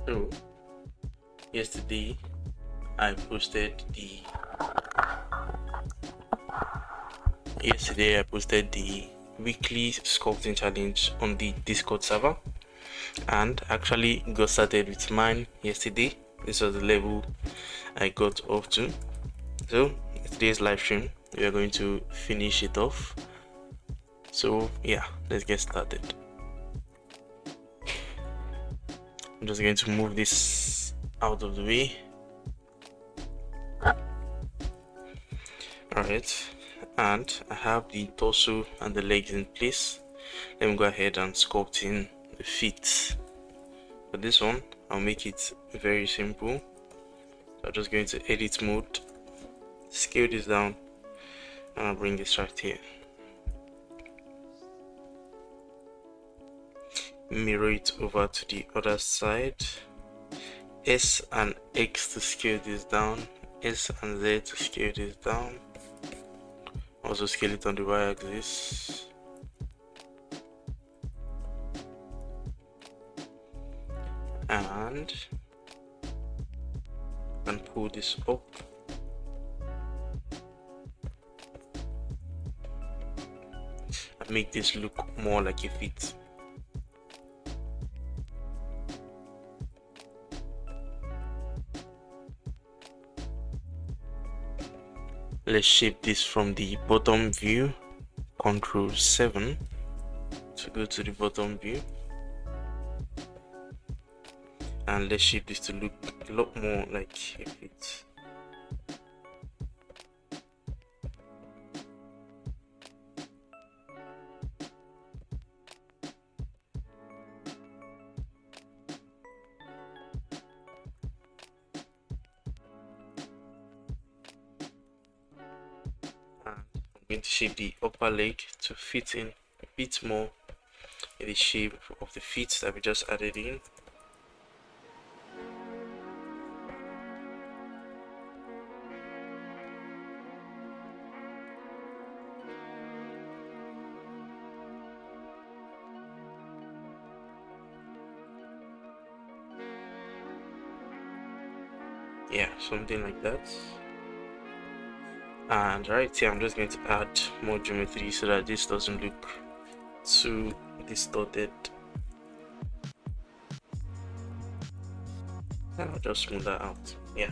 So yesterday I posted the weekly sculpting challenge on the Discord server, and actually got started with mine yesterday. This was the level I got up to. So today's live stream we are going to finish it off. So yeah, let's get started. I'm just going to move this out of the way. Alright, and I have the torso and the legs in place. Let me go ahead and sculpt in the feet. For this one, I'll make it very simple. So I'm just going to edit mode, scale this down, and I'll bring this right here. Mirror it over to the other side. S and X to scale this down, S and Z to scale this down. Also scale it on the y-axis. And pull this up. And make this look more like a feet. Let's shape this from the bottom view. Ctrl 7 to go to the bottom view, and let's shape this to look a lot more like a feet. Going to shape the upper leg to fit in a bit more in the shape of the feet that we just added in. Yeah, something like that. And right here I'm just going to add more geometry so that this doesn't look too distorted, and I'll just smooth that out. Yeah,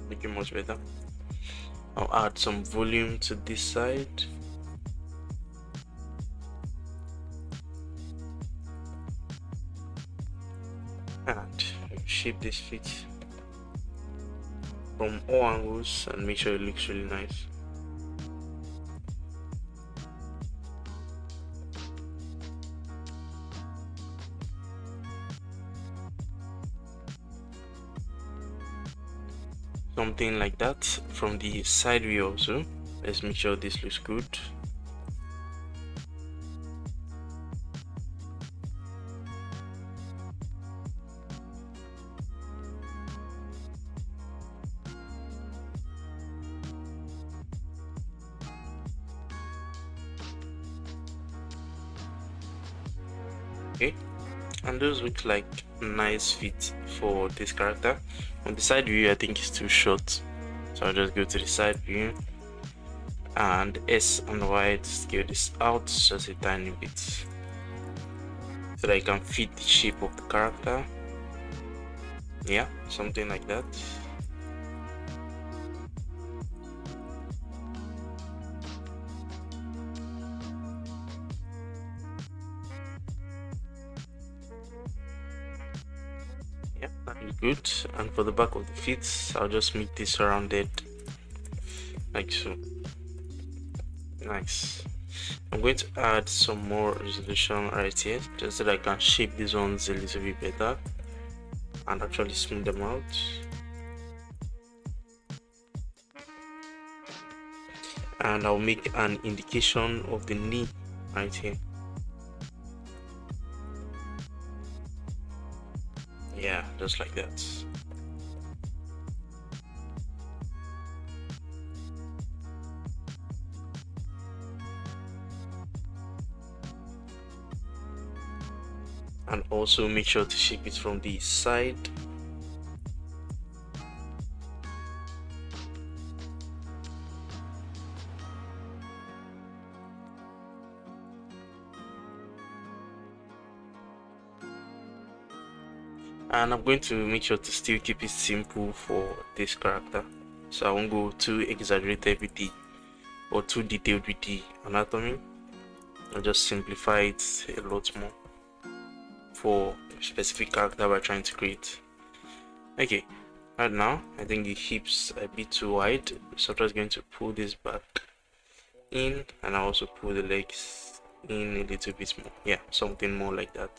make it much better. I'll add some volume to this side. And shape this feet from all angles and make sure it looks really nice. Something like that from the side view also. Let's make sure this looks good. Okay, and those look like nice fit for this character. On the side view I think it's too short, so I'll just go to the side view and S and Y to scale this out just a tiny bit so that I can fit the shape of the character. Yeah, something like that. Yeah, that is good. And for the back of the feet, I'll just make this rounded like so. Nice. I'm going to add some more resolution right here just so that I can shape these ones a little bit better and actually smooth them out. And I'll make an indication of the knee right here. Yeah, just like that. And also make sure to shape it from the side and I'm going to make sure to still keep it simple for this character, so I won't go too exaggerated with the or too detailed with the anatomy. I'll just simplify it a lot more for a specific character we're trying to create. Okay, right now I think the hips are a bit too wide, so I'm just going to pull this back in, and I also pull the legs in a little bit more. Yeah, something more like that.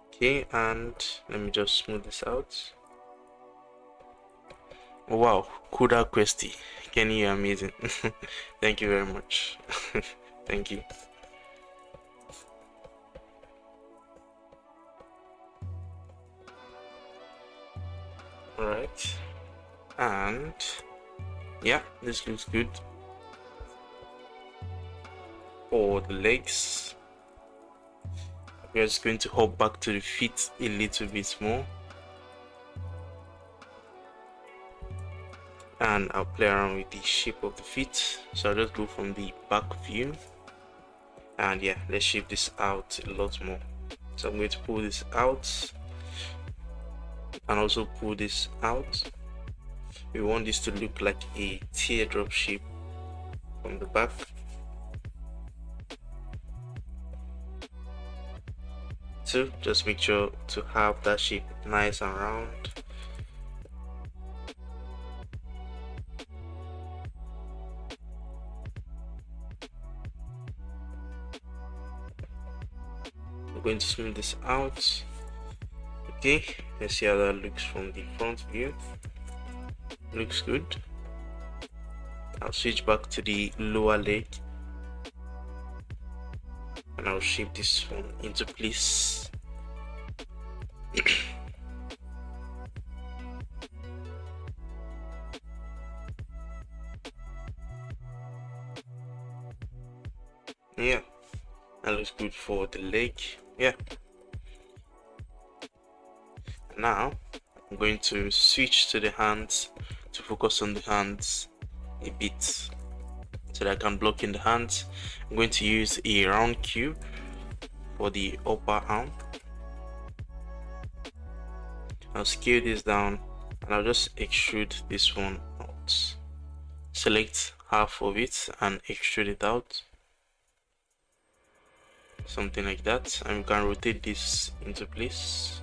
Okay, and let me just smooth this out. Oh, wow, Kuda Questy, Kenny, you're amazing. Thank you very much. Thank you. Alright, and yeah, this looks good. For the legs, we're just going to hop back to the feet a little bit more, and I'll play around with the shape of the feet. So I'll just go from the back view, and yeah, let's shape this out a lot more. So I'm going to pull this out and also pull this out. We want this to look like a teardrop shape from the back. So just make sure to have that shape nice and round. I'm going to smooth this out. Okay, let's see how that looks from the front view. Looks good. I'll switch back to the lower leg, and I'll shape this one into place. Yeah, that looks good for the leg. Yeah. Now I'm going to switch to the hands to focus on the hands a bit so that I can block in the hands. I'm going to use a round cube for the upper arm. I'll scale this down, and I'll just extrude this one out. Select half of it and extrude it out, something like that, and we can rotate this into place.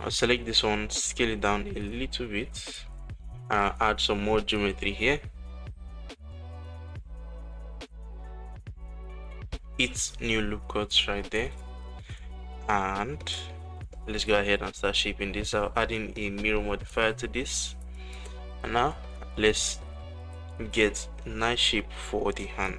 I'll select this one, scale it down a little bit, and I'll add some more geometry here. It's new loop cuts right there, and let's go ahead and start shaping this. I'll add in a mirror modifier to this, and now let's get a nice shape for the hand.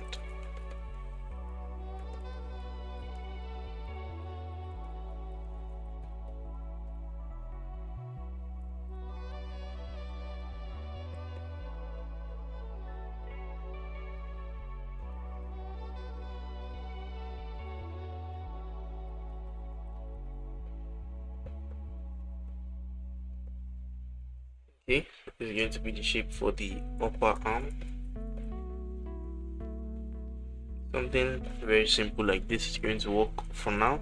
Okay, this is going to be the shape for the upper arm. Something very simple like this is going to work for now.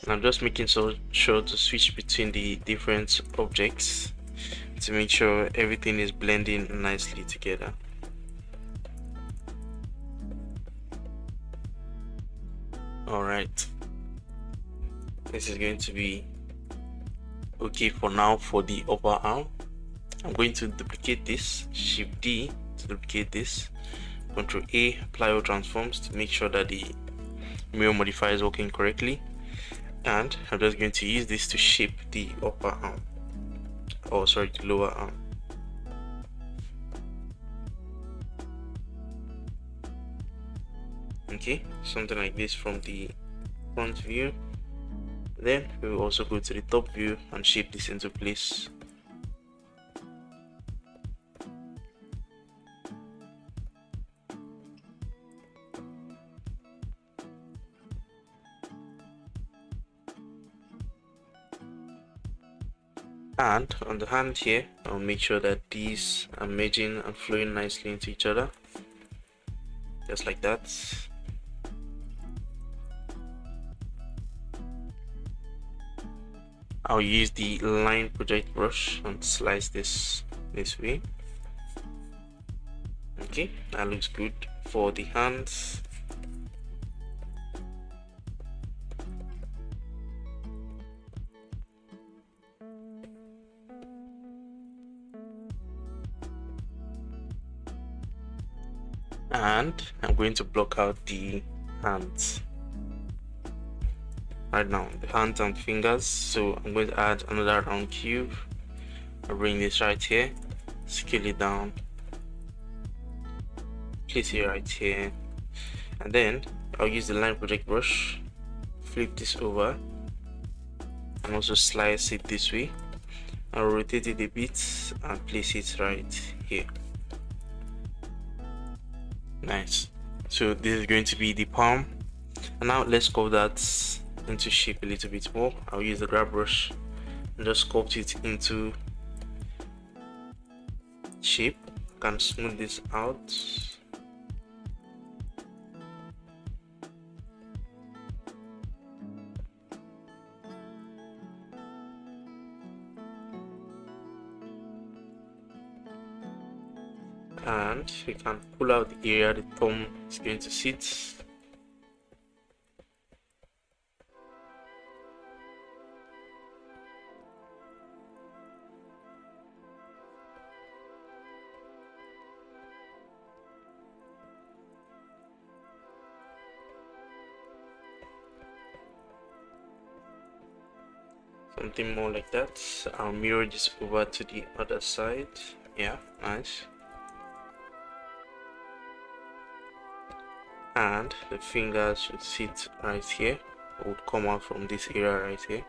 I'm just making sure to switch between the different objects to make sure everything is blending nicely together. Alright, this is going to be okay for now for the upper arm. I'm going to duplicate this, Shift D to duplicate this, Ctrl A, apply all transforms to make sure that the mirror modifier is working correctly, and I'm just going to use this to shape the upper arm, oh sorry, the lower arm. Okay, something like this from the front view. Then we will also go to the top view and shape this into place. And on the hand here, I'll make sure that these are merging and flowing nicely into each other, just like that. I'll use the line project brush and slice this way. Okay, that looks good for the hands. And I'm going to block out the hands right now, the hands and fingers. So I'm going to add another round cube. I'll bring this right here, scale it down, place it right here, and then I'll use the line project brush, flip this over, and also slice it this way. I'll rotate it a bit and place it right here. Nice. So this is going to be the palm, and now let's sculpt that into shape a little bit more. I'll use the grab brush and just sculpt it into shape. I can smooth this out. And we can pull out the area the thumb is going to sit. Something more like that. I'll mirror this over to the other side. Yeah, nice. And the fingers should sit right here, would come out from this area right here.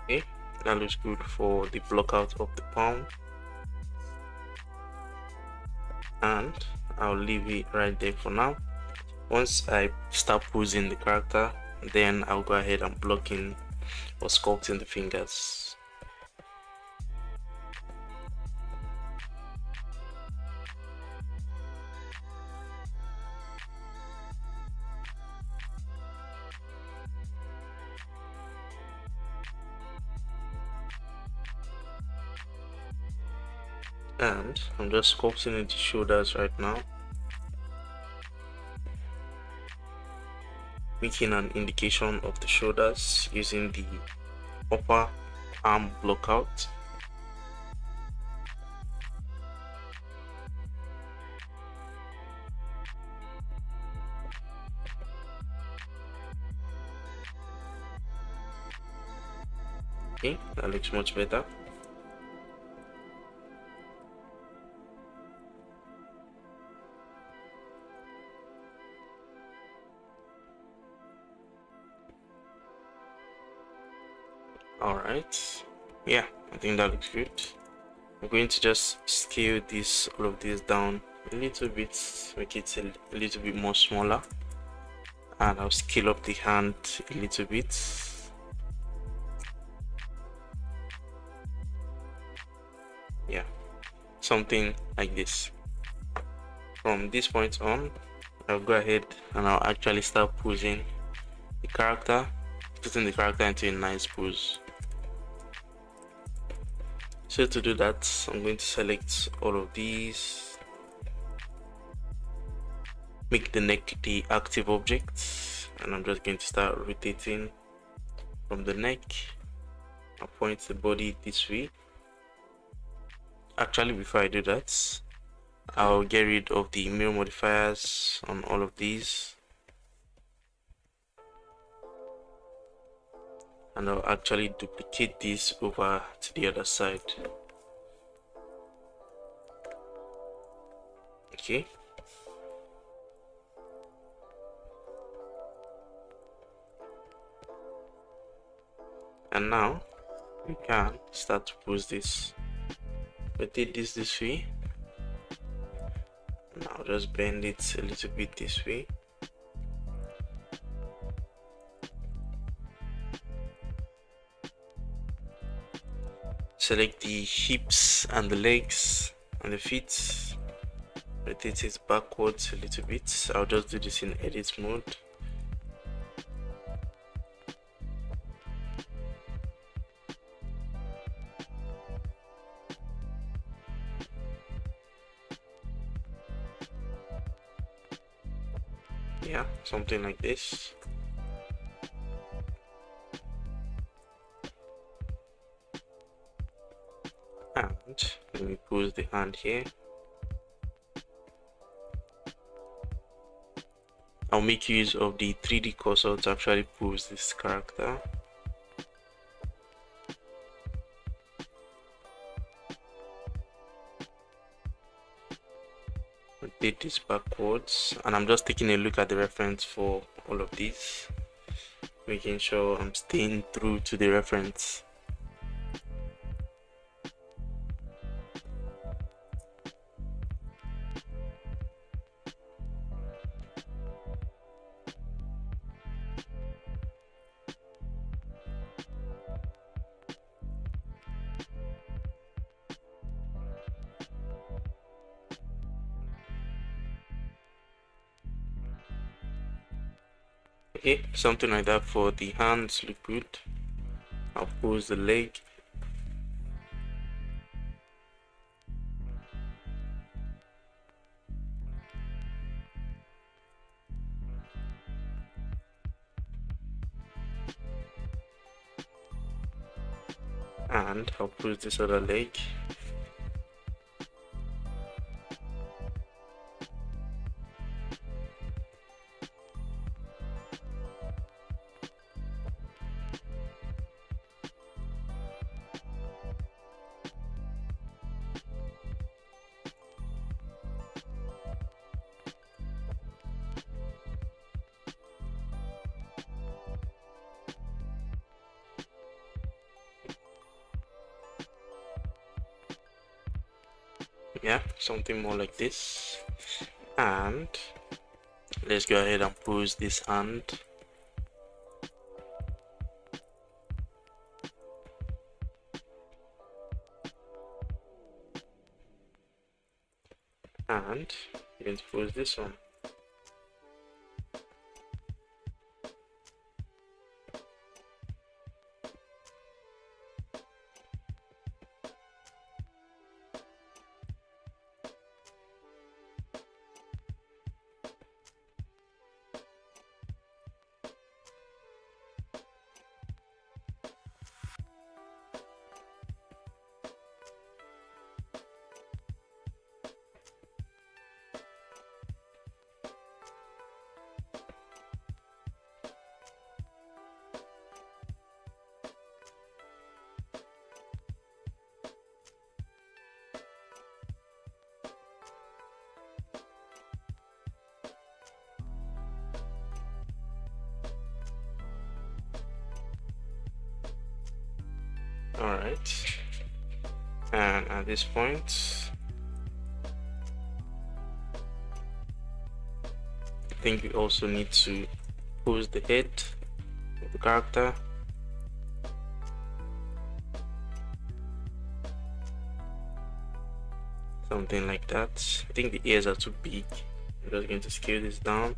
Okay, that looks good for the block out of the palm, and I'll leave it right there for now. Once I start posing the character, then I'll go ahead and block in or sculpting the fingers. And I'm just sculpting in the shoulders right now, making an indication of the shoulders using the upper arm block out. Okay, that looks much better. Alright, yeah, I think that looks good. I'm going to just scale all of this down a little bit, make it a little bit more smaller, and I'll scale up the hand a little bit. Yeah, something like this. From this point on, I'll go ahead and I'll actually start posing the character, putting the character into a nice pose. So to do that, I'm going to select all of these, make the neck the active object, and I'm just going to start rotating from the neck. I'll point the body this way. Actually, before I do that, I'll get rid of the mirror modifiers on all of these, and I'll actually duplicate this over to the other side. Okay, And now you can start to pose this. Rotate this way. Now just bend it a little bit this way. Select the hips and the legs and the feet. Rotate it backwards a little bit. I'll just do this in edit mode. Yeah, something like this. And let me pose the hand here. I'll make use of the 3D cursor to actually pose this character. Rotate this backwards, and I'm just taking a look at the reference for all of these, making sure I'm staying true to the reference. Okay, something like that for the hands, look good. I'll pose the leg. And I'll pose this other leg. Yeah, something more like this. And let's go ahead and pose this hand. And you're going to pose this one. Alright, and at this point I think we also need to pose the head of the character. Something like that. I think the ears are too big. I'm just going to scale this down.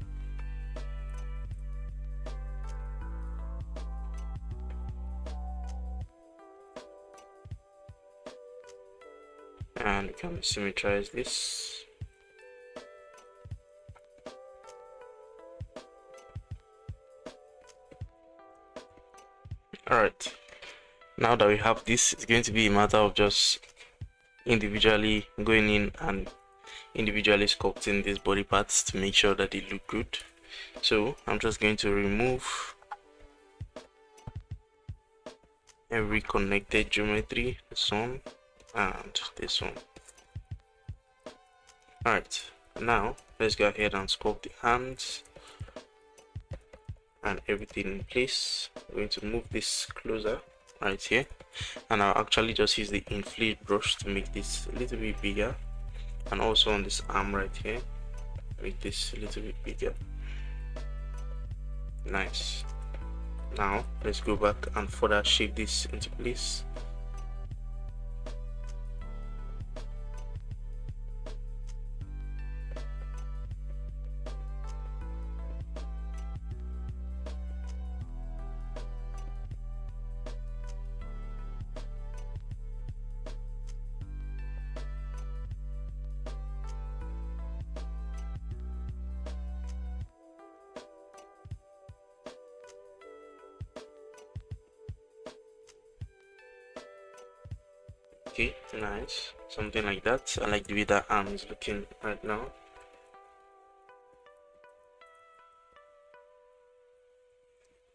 And we can symmetrize this. Alright, now that we have this, it's going to be a matter of just individually going in and individually sculpting these body parts to make sure that they look good. So I'm just going to remove every connected geometry, this one and this one. Alright, now let's go ahead and sculpt the hands and everything in place. I'm going to move this closer right here, and I'll actually just use the inflate brush to make this a little bit bigger, and also on this arm right here, make this a little bit bigger. Nice. Now let's go back and further shape this into place. Okay, nice. Something like that. I like the way that arm is looking right now.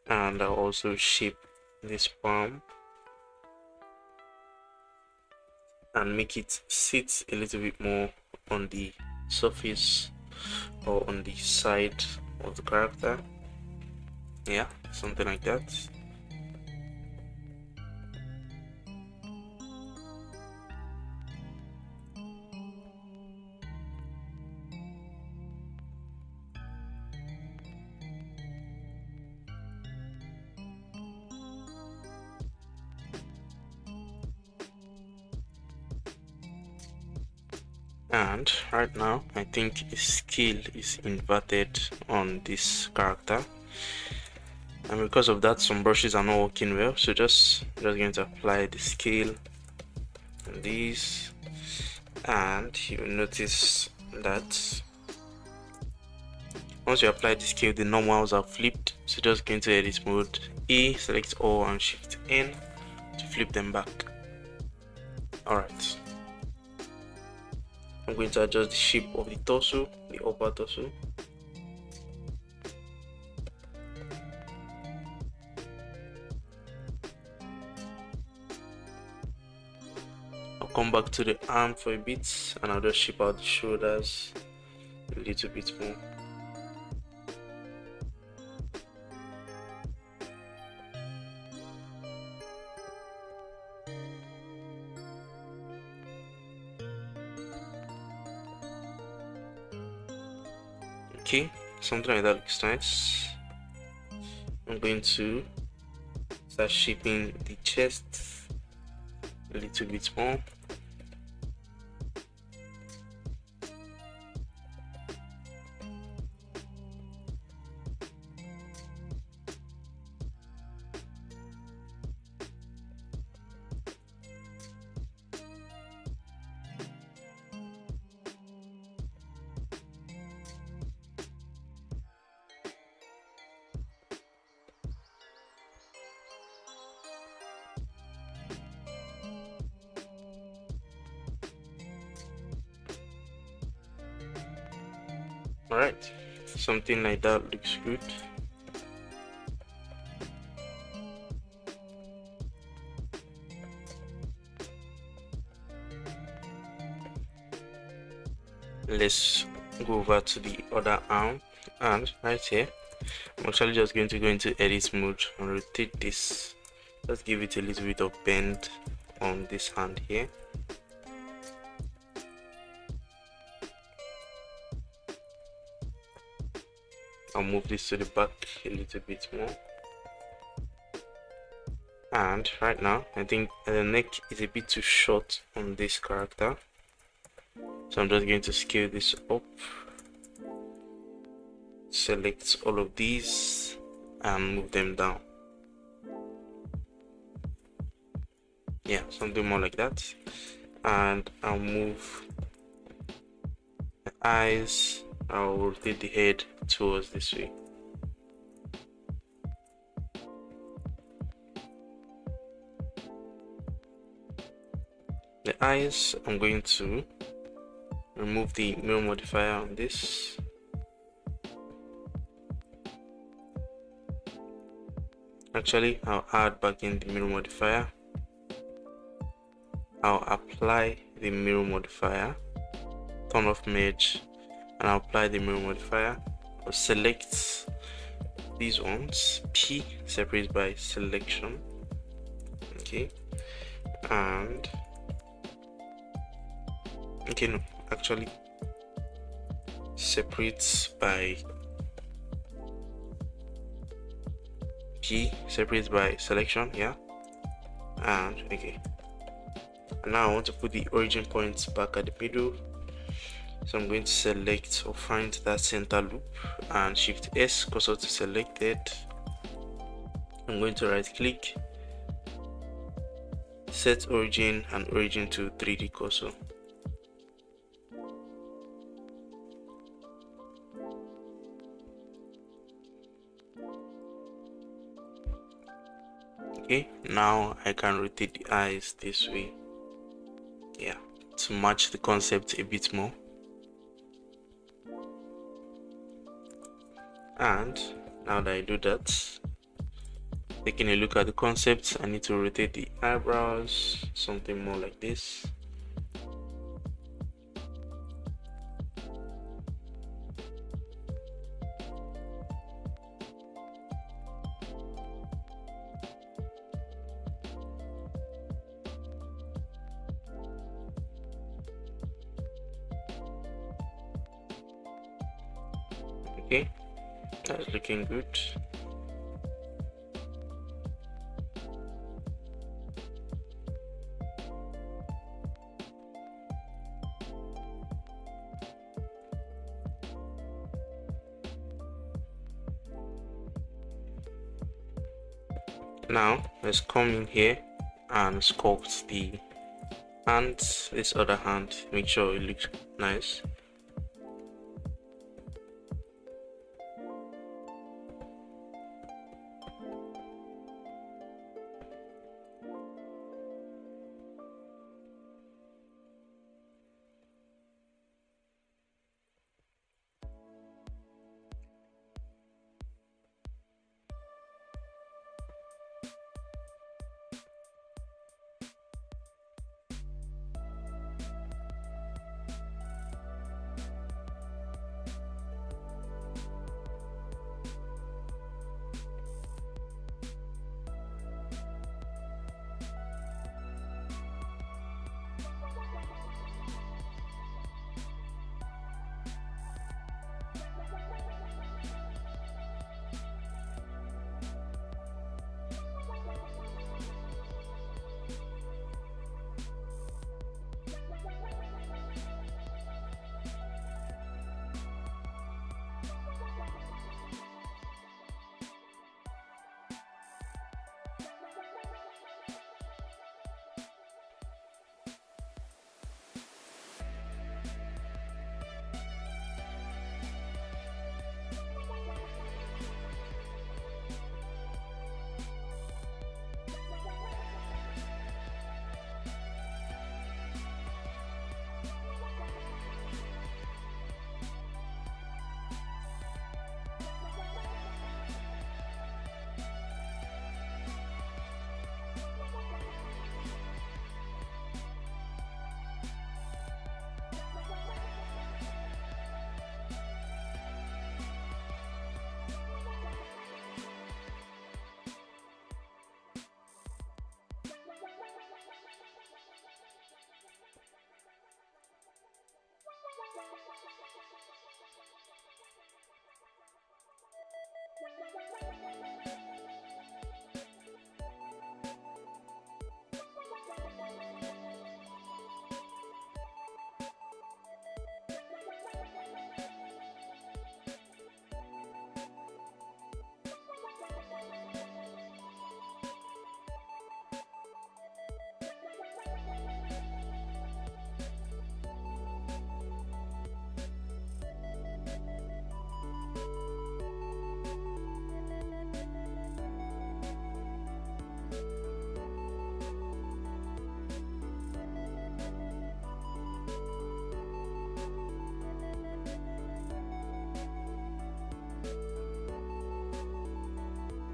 And I'll also shape this palm and make it sit a little bit more on the surface or on the side of the character. Yeah, something like that. And right now I think a scale is inverted on this character, and because of that some brushes are not working well, so just going to apply the scale on these, and you'll notice that once you apply the scale the normals are flipped. So just go into edit mode, A, select all and shift N to flip them back. Alright, I'm going to adjust the shape of the torso, the upper torso. I'll come back to the arm for a bit and I'll just shape out the shoulders a little bit more. Okay, something like that looks nice. I'm going to start shaping the chest a little bit more. Alright, something like that looks good. Let's go over to the other arm, and right here I'm actually just going to go into edit mode and rotate this. Just give it a little bit of bend on this hand here. I'll move this to the back a little bit more, and right now I think the neck is a bit too short on this character, so I'm just going to scale this up, select all of these and move them down. Yeah, something more like that. And I'll move the eyes, I'll rotate the head towards this way. The eyes, I'm going to remove the mirror modifier on this. Actually, I'll add back in the mirror modifier. I'll apply the mirror modifier, turn off merge, and I'll apply the mirror modifier. I'll select these ones, P, separate by selection. Okay, and okay, no, actually separates by P, separates by selection, yeah. And okay, and now I want to put the origin points back at the middle, so I'm going to select or find that center loop and shift S cursor to selected. I'm going to right click, set origin and origin to 3D cursor. Okay, now I can rotate the eyes this way, yeah, to match the concept a bit more. And now that I do that, taking a look at the concept, I need to rotate the eyebrows, something more like this. Okay, that's looking good. Now let's come in here and sculpt the hand, this other hand, make sure it looks nice.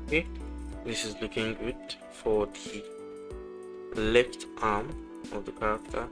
Okay, this is looking good for the left arm of the character.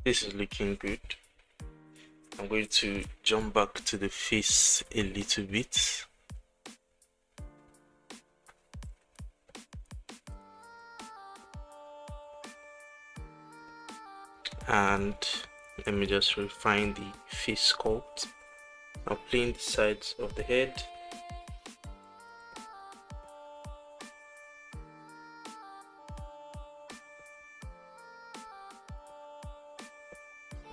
This is looking good. I'm going to jump back to the face a little bit. And let me just refine the face sculpt. I'll plane the sides of the head.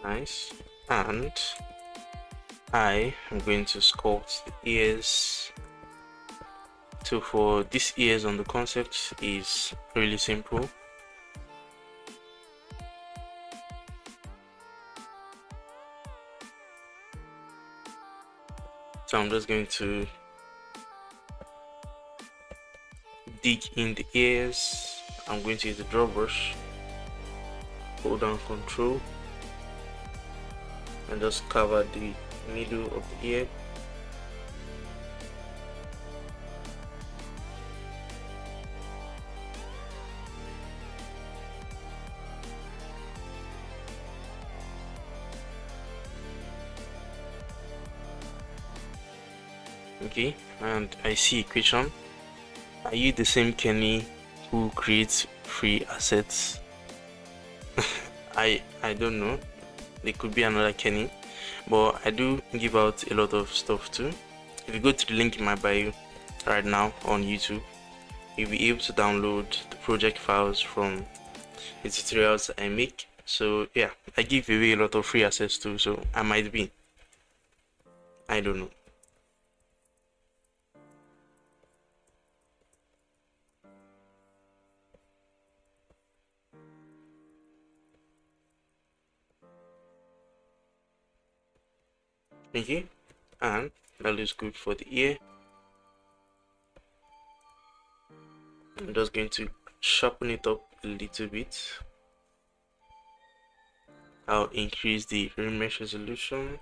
Nice. And I am going to sculpt the ears. So for these ears on the concept is really simple. So I'm just going to dig in the ears. I'm going to use the draw brush, hold down Control, and just cover the middle of the ear. Okay, and I see a question. Are you the same Kenny who creates free assets? I don't know. There could be another Kenny, but I do give out a lot of stuff too. If you go to the link in my bio right now on YouTube, you'll be able to download the project files from the tutorials I make. So yeah, I give away a lot of free access too, so I might be. I don't know. Okay, and that looks good for the ear. I'm just going to sharpen it up a little bit. I'll increase the remesh resolution.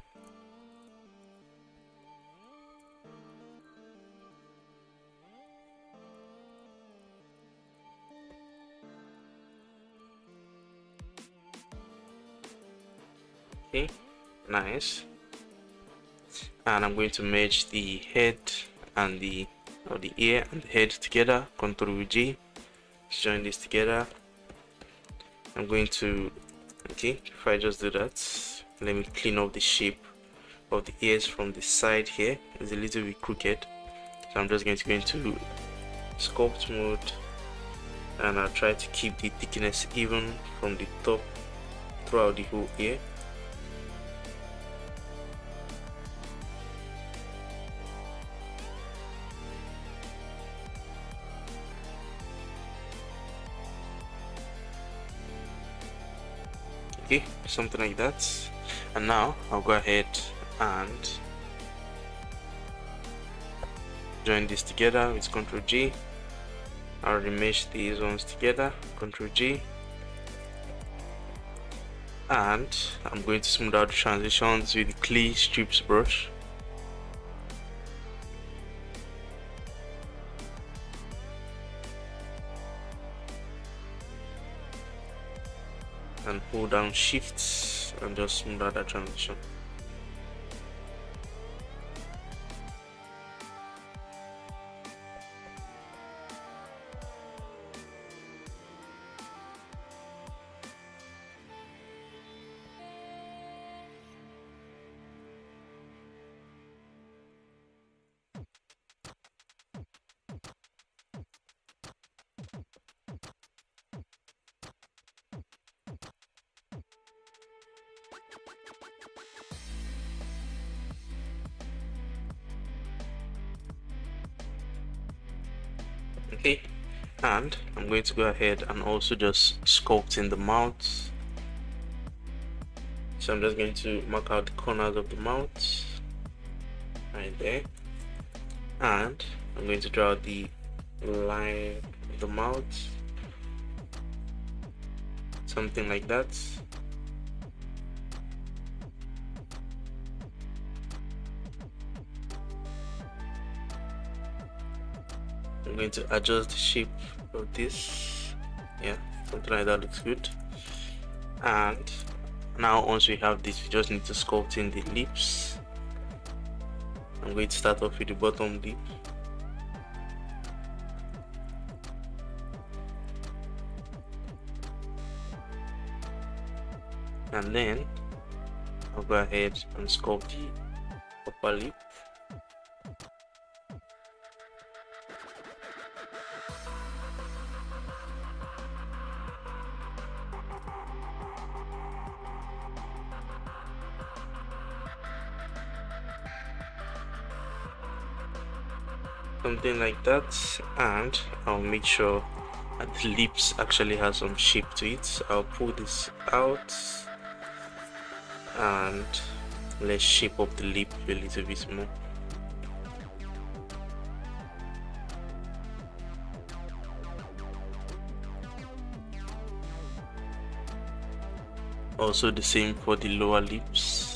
Okay, nice. And I'm going to merge the head and the ear and the head together. Ctrl J. Let's join this together. I'm going to, okay, if I just do that, let me clean up the shape of the ears from the side here. It's a little bit crooked, so I'm just going to go into sculpt mode, and I'll try to keep the thickness even from the top throughout the whole ear. Okay, something like that. And now I'll go ahead and join this together with Ctrl J. I'll remesh these ones together, Ctrl J, and I'm going to smooth out the transitions with the clay strips brush. And hold down Shift and just smooth out that transition. Okay, And I'm going to go ahead and also just sculpt in the mouth. So I'm just going to mark out the corners of the mouth right there, and I'm going to draw the line of the mouth, something like that. I'm going to adjust the shape of this. Yeah, something like that looks good. And now once we have this, we just need to sculpt in the lips. I'm going to start off with the bottom lip. And then I'll go ahead and sculpt the upper lip. Something like that, and I'll make sure that the lips actually has some shape to it. So I'll pull this out and let's shape up the lip a little bit more. Also the same for the lower lips.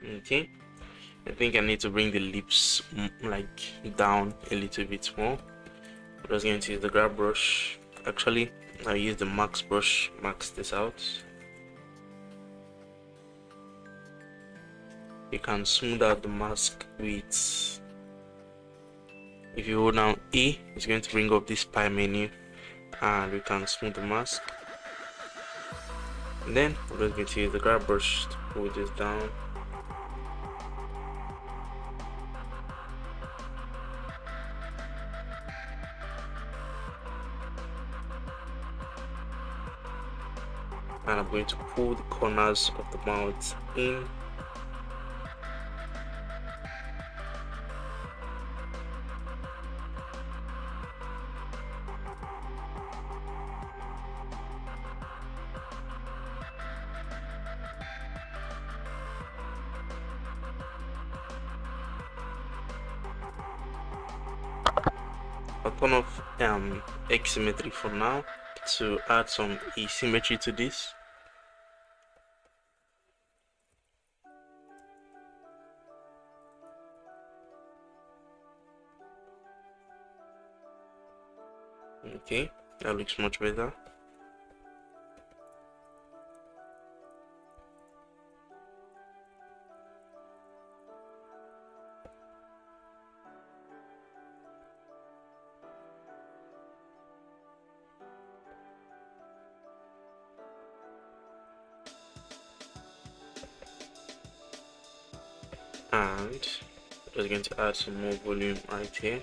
Okay, I think I need to bring the lips like down a little bit more. I'm just going to use the grab brush. Actually, I'll use the max brush, max this out. You can smooth out the mask with, if you hold down A, it's going to bring up this pie menu, and we can smooth the mask. And then I'm just going to use the grab brush to pull this down. And I'm going to pull the corners of the mouth in. I'll turn off asymmetry for now to add some asymmetry to this. Okay, that looks much better. And I'm just going to add some more volume right here.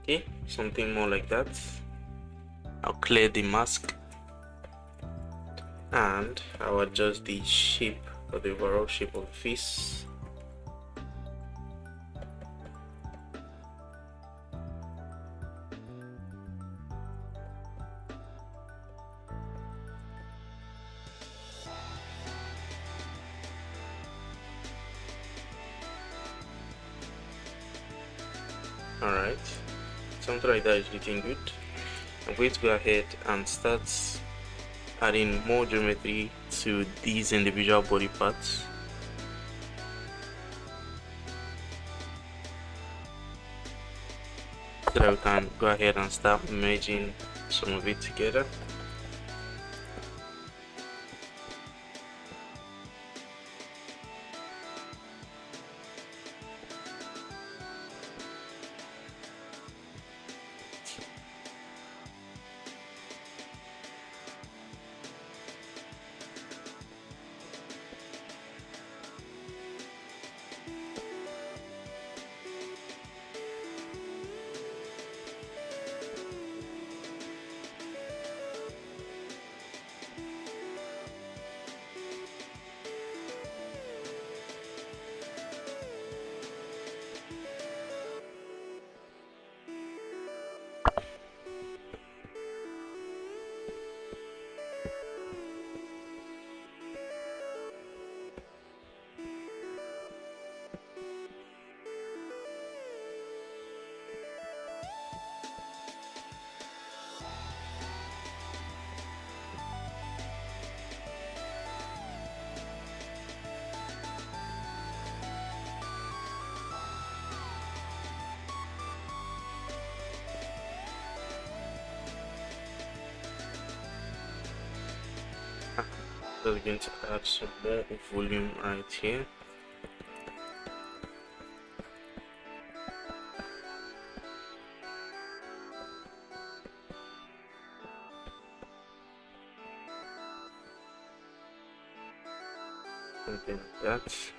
Okay, something more like that. I'll clear the mask. and I'll adjust the shape or the overall shape of the face. Alright, something like that is looking good. I'm going to go ahead and start adding more geometry to these individual body parts. So that we can go ahead and start merging some of it together. Just going to add some more volume right here. Something like that.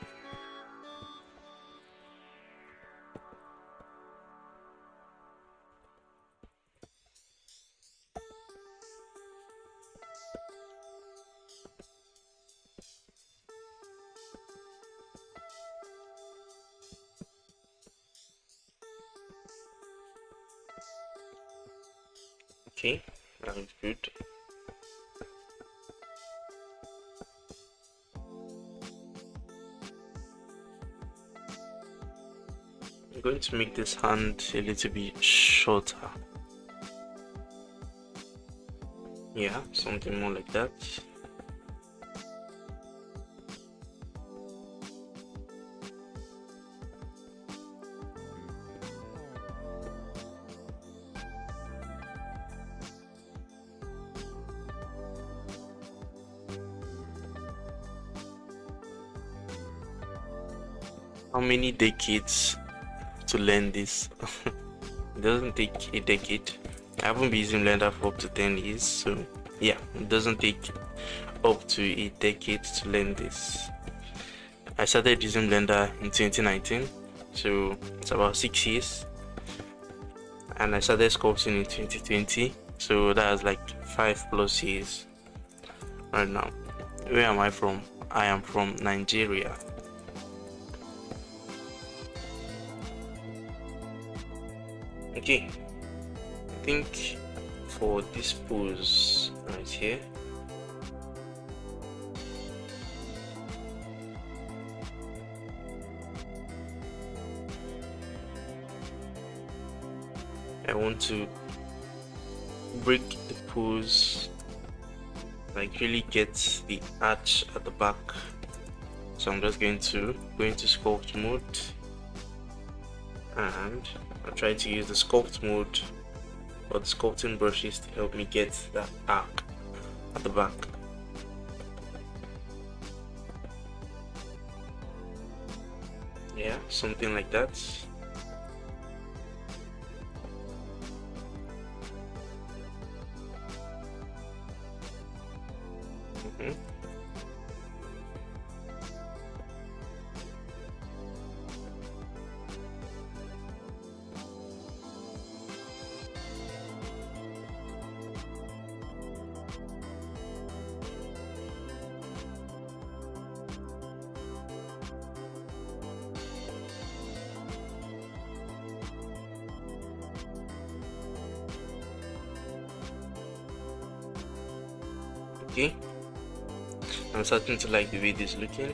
Okay, that looks good. I'm going to make this hand a little bit shorter. Yeah, something more like that. How many decades to learn this? It doesn't take a decade. I haven't been using Blender for up to 10 years, so yeah, it doesn't take up to a decade to learn this. I started using Blender in 2019, so it's about 6 years, and I started sculpting in 2020, so that's like 5+ years right now. Where am I from? I am from Nigeria. Okay, I think for this pose right here, I want to break the pose, like really get the arch at the back. So I'm just going to go into sculpt mode, and I'll try to use the sculpt mode or the sculpting brushes to help me get that arc at the back. Yeah, something like that. Okay, I'm starting to like the way this is looking.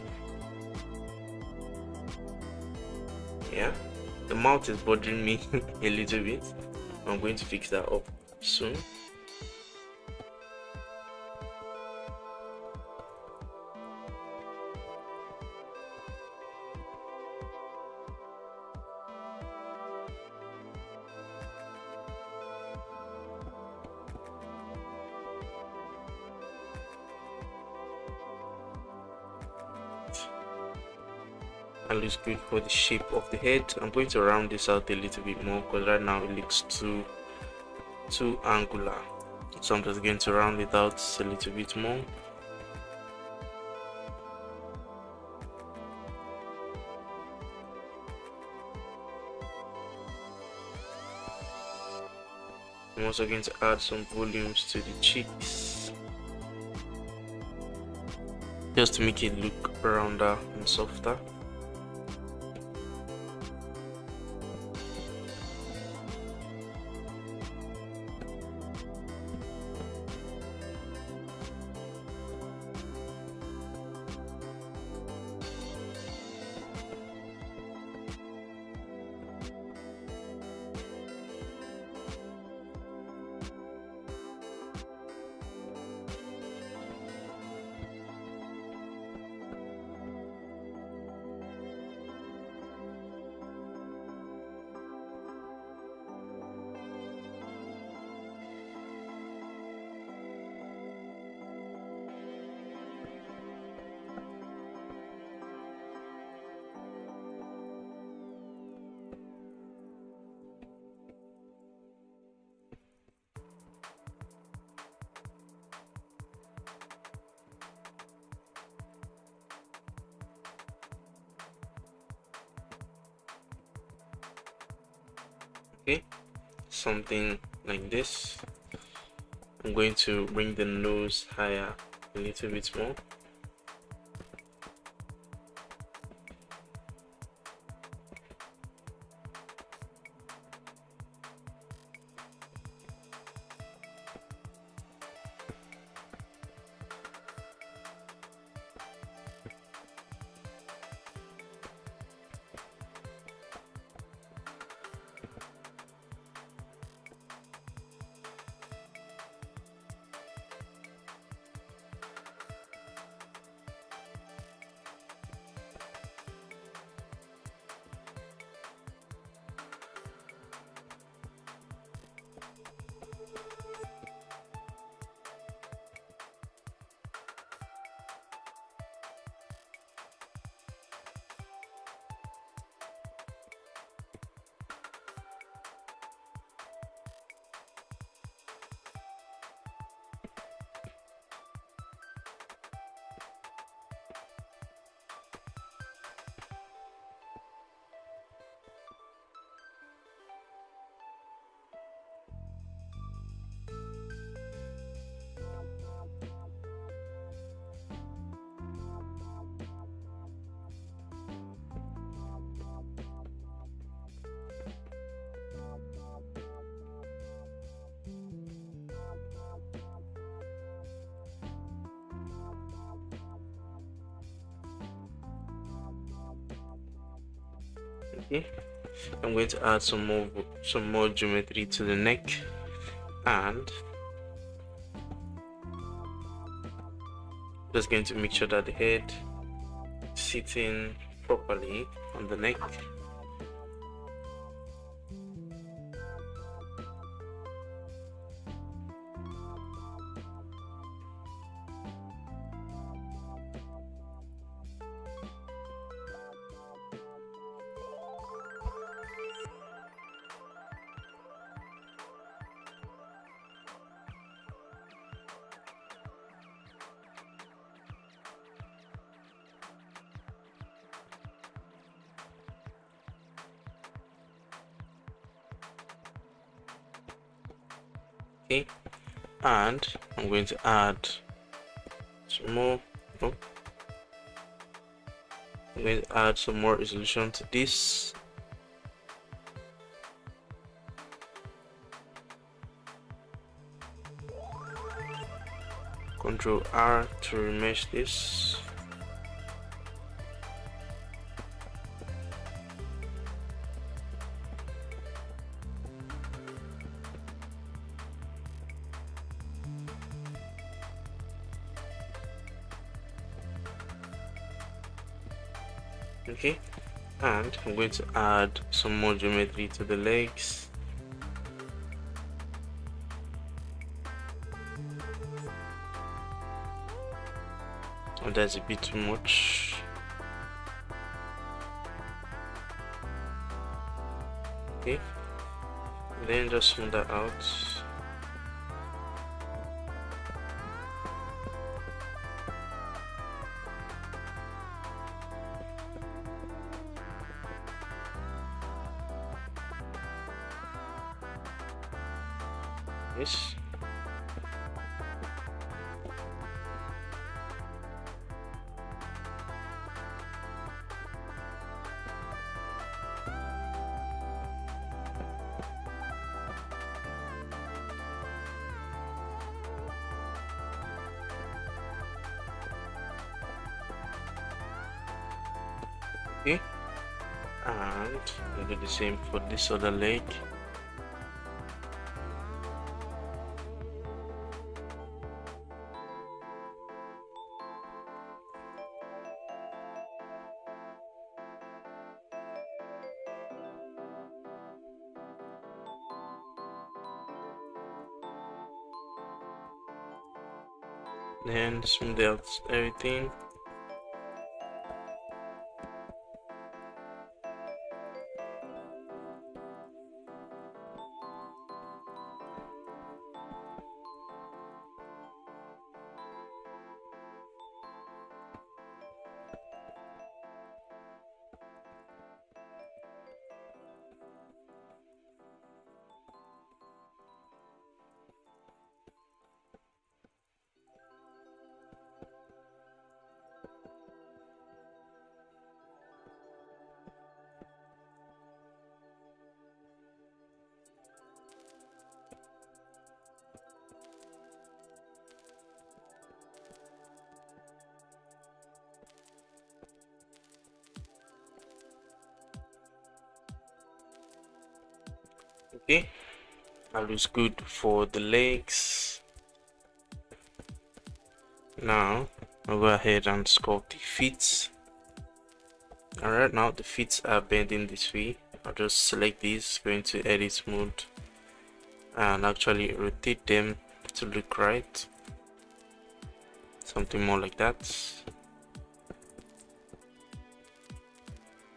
Yeah, the mouth is bothering me a little bit. I'm going to fix that up soon. And looks good for the shape of the head. I'm going to round this out a little bit more because right now it looks too angular, so I'm just going to round it out a little bit more. I'm also going to add some volumes to the cheeks just to make it look rounder and softer. Okay, something like this. I'm going to bring the nose higher a little bit more. Okay, I'm going to add some more geometry to the neck, and just going to make sure that the head is sitting properly on the neck. Okay, and I'm going to add some more. Oh, I'm going to add some more resolution to this. Control R to remesh this. Okay, and I'm going to add some more geometry to the legs. Oh, that's a bit too much. Okay, then just smooth that out. Yes. Okay, and we'll do the same for this other leg. Then smooth out everything. Okay, that looks good for the legs. Now I'll go ahead and sculpt the feet. Alright, now the feet are bending this way. I'll just select these, go into edit mode, and actually rotate them to look right. Something more like that.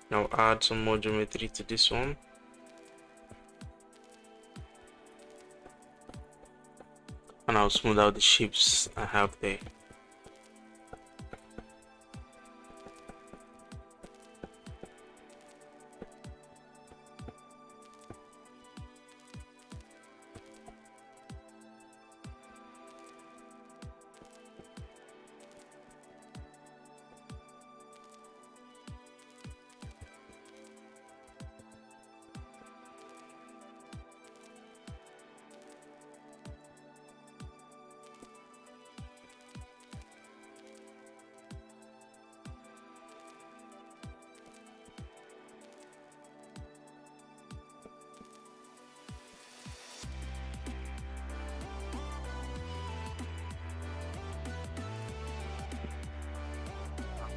Now add some more geometry to this one. And I'll smooth out the shapes I have there.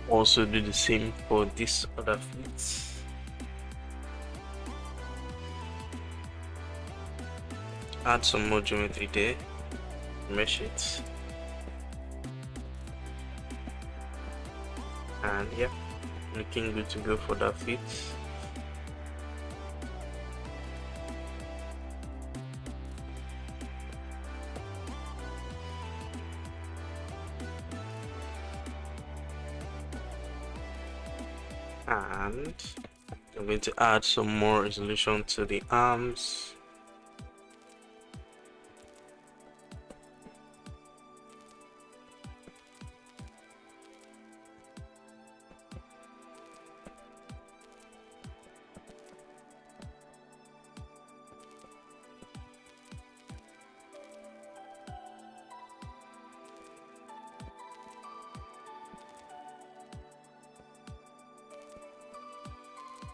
Also do the same for this other feet. Add some more geometry there, mesh it, and yeah, looking good to go for that feet. And I'm going to add some more resolution to the arms.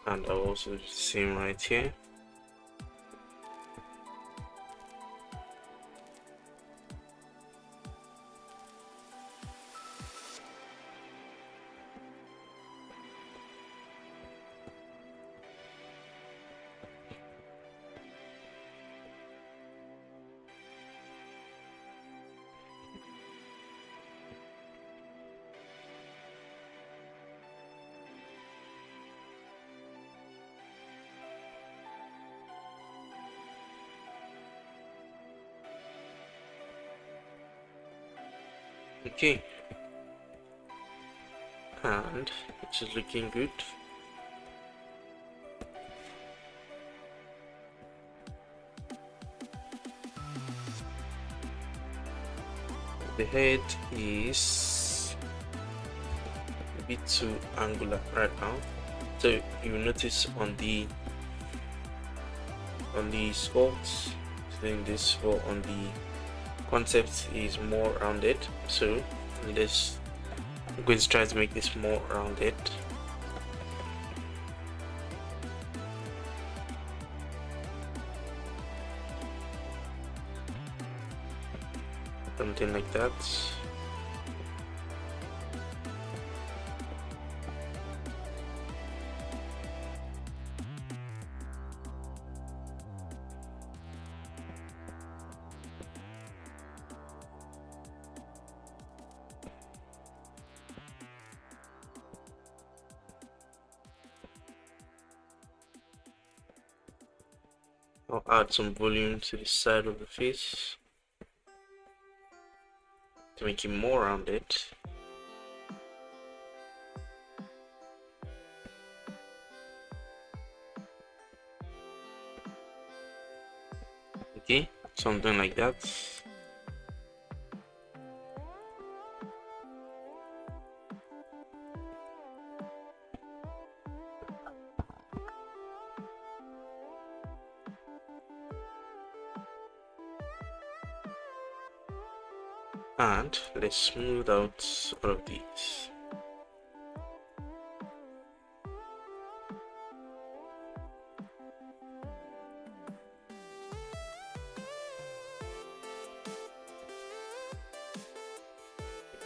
and I'll also do the same right here. Okay, and it is looking good. The head is a bit too angular right now, so you will notice on the sculpt doing this, for on the concept is more rounded, so let's I'm going to try to make this more rounded. Something like that. I'll add some volume to the side of the face to make it more rounded. Okay, something like that. And let's smooth out all of these.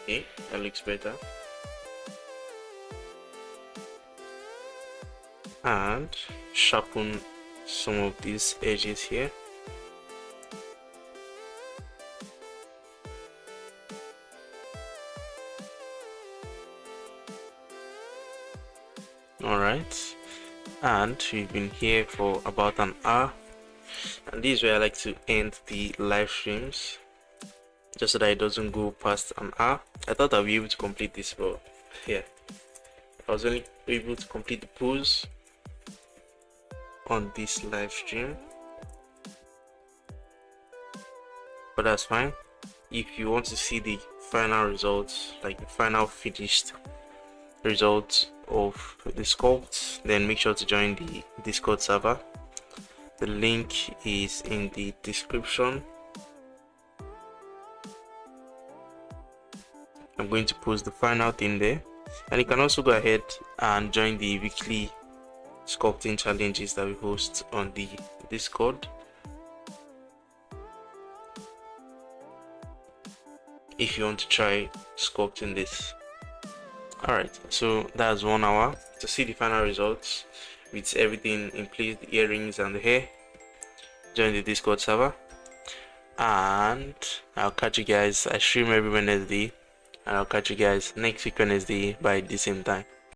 Okay, that looks better. And sharpen some of these edges here. Alright, and we've been here for about an hour, and this is where I like to end the live streams, just so that it doesn't go past an hour. I thought I'd be able to complete this, but yeah, I was only able to complete the pose on this live stream, but that's fine. If you want to see the final results, like the final finished results of the sculpt, then make sure to join the Discord server. The link is in the description. I'm going to post the final thing there, and you can also go ahead and join the weekly sculpting challenges that we host on the Discord if you want to try sculpting this. Alright, so that's 1 hour. To see the final results with everything in place, the earrings and the hair, join the Discord server, and I'll catch you guys. I stream every Wednesday, and I'll catch you guys next week Wednesday by the same time.